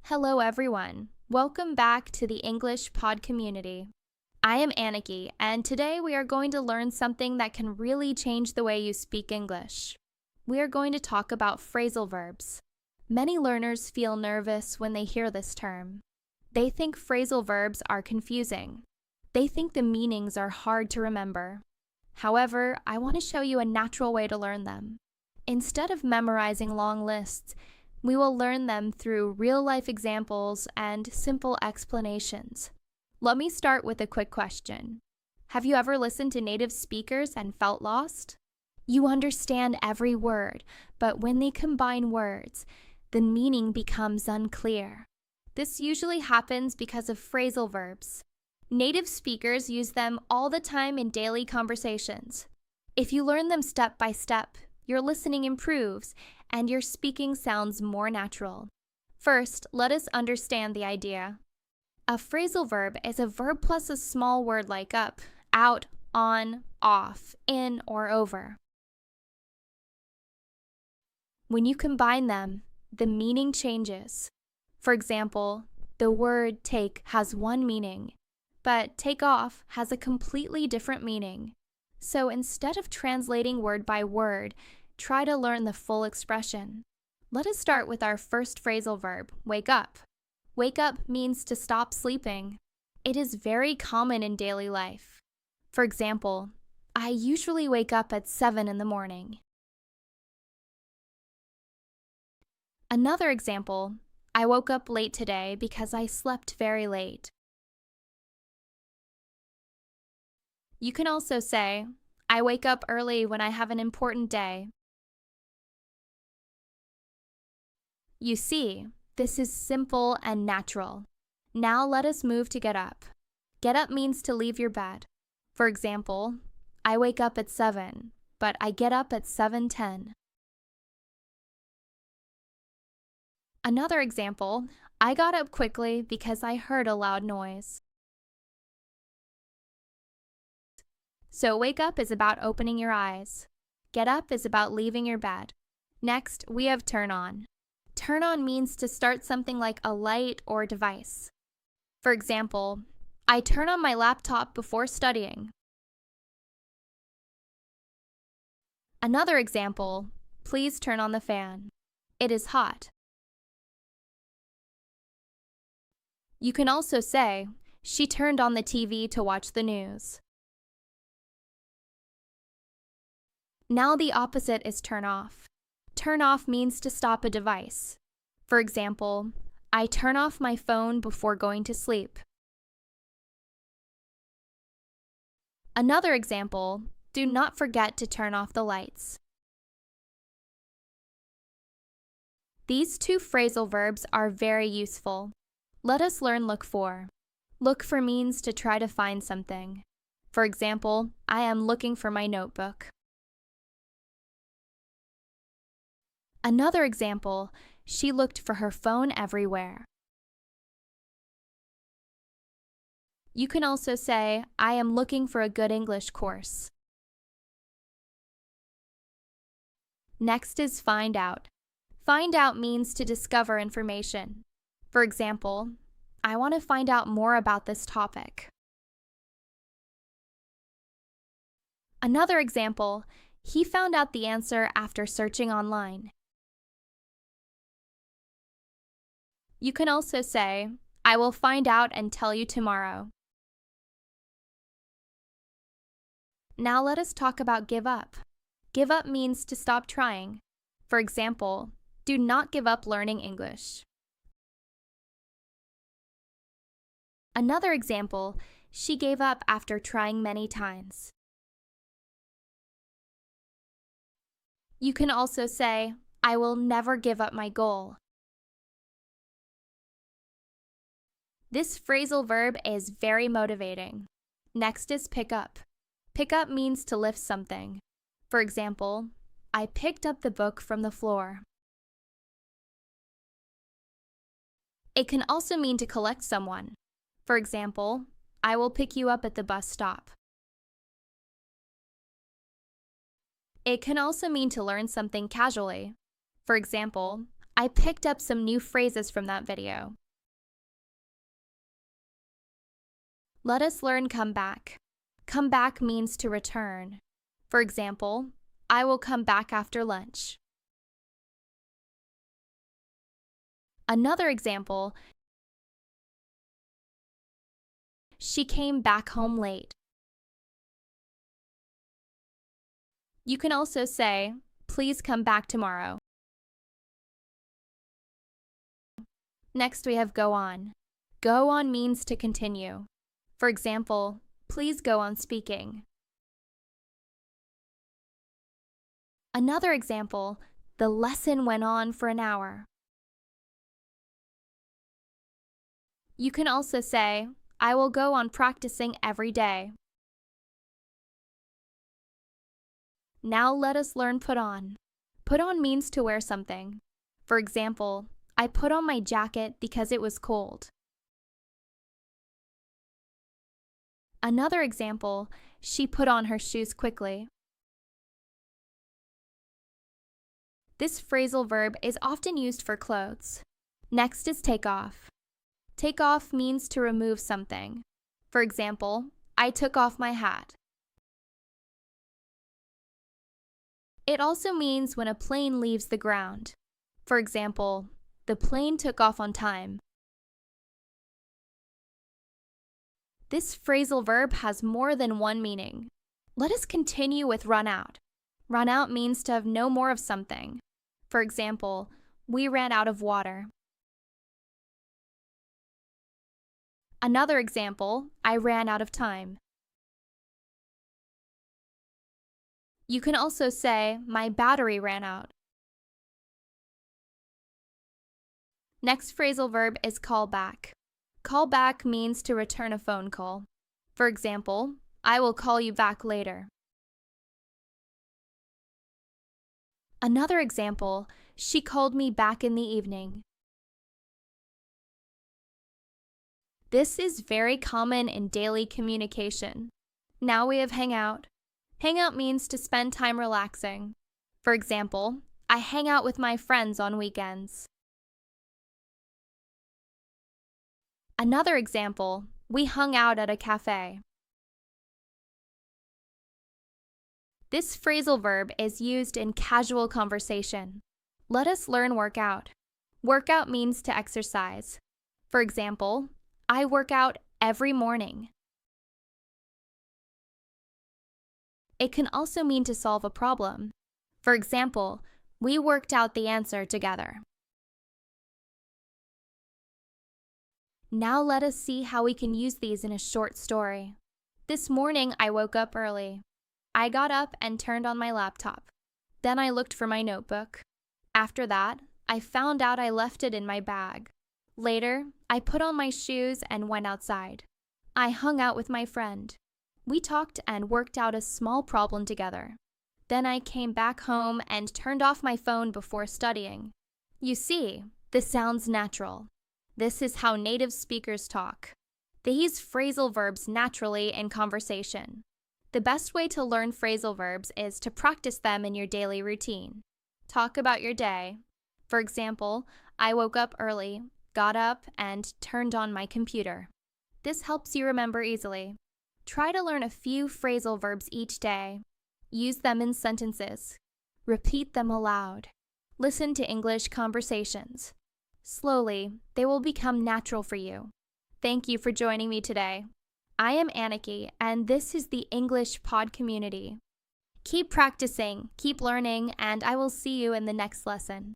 Hello everyone. Welcome back to the English Pod community. I am Anaki, and today we are going to learn something that can really change the way you speak English. We are going to talk about phrasal verbs. Many learners feel nervous when they hear this term. They think phrasal verbs are confusing. They think the meanings are hard to remember. However, I want to show you a natural way to learn them. Instead of memorizing long lists, we will learn them through real-life examples and simple explanations. Let me start with a quick question. Have you ever listened to native speakers and felt lost? You understand every word, but when they combine words, the meaning becomes unclear. This usually happens because of phrasal verbs. Native speakers use them all the time in daily conversations. If you learn them step by step, your listening improves and your speaking sounds more natural. First, let us understand the idea. A phrasal verb is a verb plus a small word like up, out, on, off, in, or over. When you combine them, the meaning changes. For example, the word take has one meaning, but take off has a completely different meaning. So instead of translating word by word, try to learn the full expression. Let us start with our first phrasal verb, wake up. Wake up means to stop sleeping. It is very common in daily life. For example, I usually wake up at 7 in the morning. Another example, I woke up late today because I slept very late. You can also say, I wake up early when I have an important day. You see, this is simple and natural. Now let us move to get up. Get up means to leave your bed. For example, I wake up at 7, but I get up at 7:10. Another example, I got up quickly because I heard a loud noise. So wake up is about opening your eyes. Get up is about leaving your bed. Next, we have turn on. Turn on means to start something like a light or device. For example, I turn on my laptop before studying. Another example, please turn on the fan. It is hot. You can also say, she turned on the TV to watch the news. Now the opposite is turn off. Turn off means to stop a device. For example, I turn off my phone before going to sleep. Another example, do not forget to turn off the lights. These two phrasal verbs are very useful. Let us learn look for. Look for means to try to find something. For example, I am looking for my notebook. Another example, she looked for her phone everywhere. You can also say, I am looking for a good English course. Next is find out. Find out means to discover information. For example, I want to find out more about this topic. Another example, he found out the answer after searching online. You can also say, I will find out and tell you tomorrow. Now let us talk about give up. Give up means to stop trying. For example, do not give up learning English. Another example, she gave up after trying many times. You can also say, I will never give up my goal. This phrasal verb is very motivating. Next is pick up. Pick up means to lift something. For example, I picked up the book from the floor. It can also mean to collect someone. For example, I will pick you up at the bus stop. It can also mean to learn something casually. For example, I picked up some new phrases from that video. Let us learn come back. Come back means to return. For example, I will come back after lunch. Another example, she came back home late. You can also say, please come back tomorrow. Next, we have go on. Go on means to continue. For example, please go on speaking. Another example, the lesson went on for an hour. You can also say, I will go on practicing every day. Now let us learn put on. Put on means to wear something. For example, I put on my jacket because it was cold. Another example, she put on her shoes quickly. This phrasal verb is often used for clothes. Next is take off. Take off means to remove something. For example, I took off my hat. It also means when a plane leaves the ground. For example, the plane took off on time. This phrasal verb has more than one meaning. Let us continue with run out. Run out means to have no more of something. For example, we ran out of water. Another example, I ran out of time. You can also say, my battery ran out. Next phrasal verb is call back. Call back means to return a phone call. For example, I will call you back later. Another example, she called me back in the evening. This is very common in daily communication. Now we have hang out. Hang out means to spend time relaxing. For example, I hang out with my friends on weekends. Another example, we hung out at a cafe. This phrasal verb is used in casual conversation. Let us learn work out. Work out means to exercise. For example, I work out every morning. It can also mean to solve a problem. For example, we worked out the answer together. Now let us see how we can use these in a short story. This morning I woke up early. I got up and turned on my laptop. Then I looked for my notebook. After that, I found out I left it in my bag. Later, I put on my shoes and went outside. I hung out with my friend. We talked and worked out a small problem together. Then I came back home and turned off my phone before studying. You see, this sounds natural. This is how native speakers talk. They use phrasal verbs naturally in conversation. The best way to learn phrasal verbs is to practice them in your daily routine. Talk about your day. For example, I woke up early, got up, and turned on my computer. This helps you remember easily. Try to learn a few phrasal verbs each day. Use them in sentences. Repeat them aloud. Listen to English conversations. Slowly, they will become natural for you. Thank you for joining me today. I am Anaki, and this is the English Pod Community. Keep practicing, keep learning, and I will see you in the next lesson.